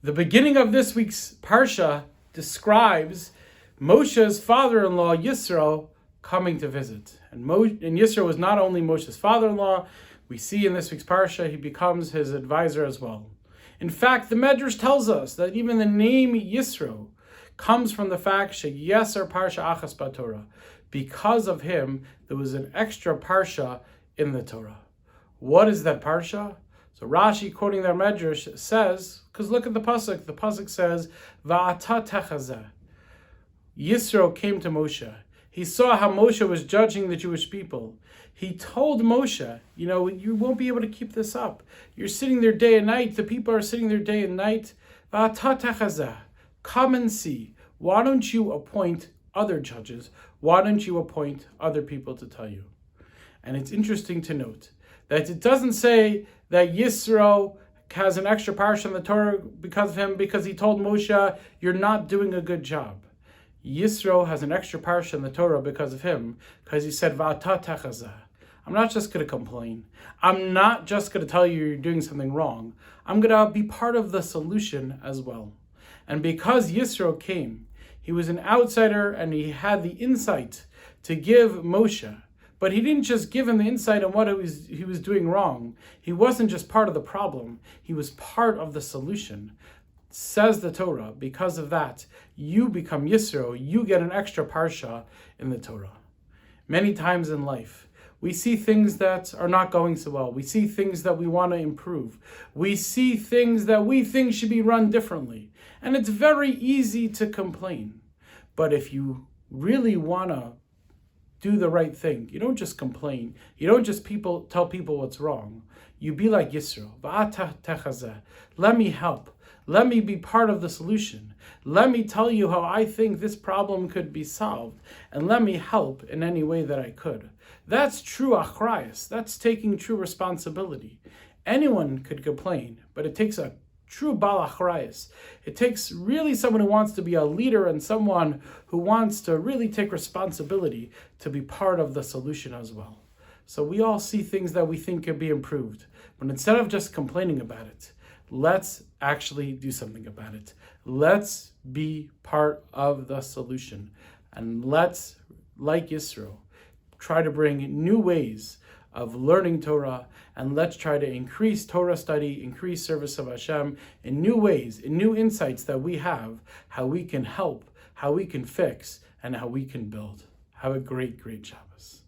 The beginning of this week's Parsha describes Moshe's father-in-law, Yisro, coming to visit. And Yisro was not only Moshe's father-in-law, we see in this week's Parsha, he becomes his advisor as well. In fact, the Medrash tells us that even the name Yisro comes from the fact Sheyeser Parsha Achas BaTorah. Because of him, there was an extra Parsha in the Torah. What is that Parsha? So Rashi, quoting their Medrash, says, because look at the pasuk says, Va'ata techazeh. Yisro came to Moshe. He saw how Moshe was judging the Jewish people. He told Moshe, you won't be able to keep this up. You're sitting there day and night. The people are sitting there day and night. Va'ata techazeh. Come and see. Why don't you appoint other judges? Why don't you appoint other people to tell you? And it's interesting to note that it doesn't say that Yisro has an extra parsha in the Torah because of him, because he told Moshe, you're not doing a good job. Yisro has an extra parsha in the Torah because of him, because he said, Va'ata techazeh. I'm not just going to complain. I'm not just going to tell you you're doing something wrong. I'm going to be part of the solution as well. And because Yisro came, he was an outsider and he had the insight to give Moshe. But he didn't just give him the insight on what he was doing wrong. He wasn't just part of the problem. He was part of the solution. Says the Torah, because of that, you become Yisro. You get an extra parsha in the Torah. Many times in life, we see things that are not going so well. We see things that we want to improve. We see things that we think should be run differently. And it's very easy to complain. But if you really want to do the right thing, you don't just complain. You don't just tell people what's wrong. You be like Yisro. Va'ata techazeh. Let me help. Let me be part of the solution. Let me tell you how I think this problem could be solved. And let me help in any way that I could. That's true achrayus. That's taking true responsibility. Anyone could complain, but it takes a true bal achrayus. It takes really someone who wants to be a leader and someone who wants to really take responsibility to be part of the solution as well. So we all see things that we think could be improved, but instead of just complaining about it, let's actually do something about it. Let's be part of the solution. And let's, like Yisro, try to bring new ways of learning Torah, and let's try to increase Torah study, increase service of Hashem in new ways, in new insights that we have, how we can help, how we can fix, and how we can build. Have a great, great Shabbos.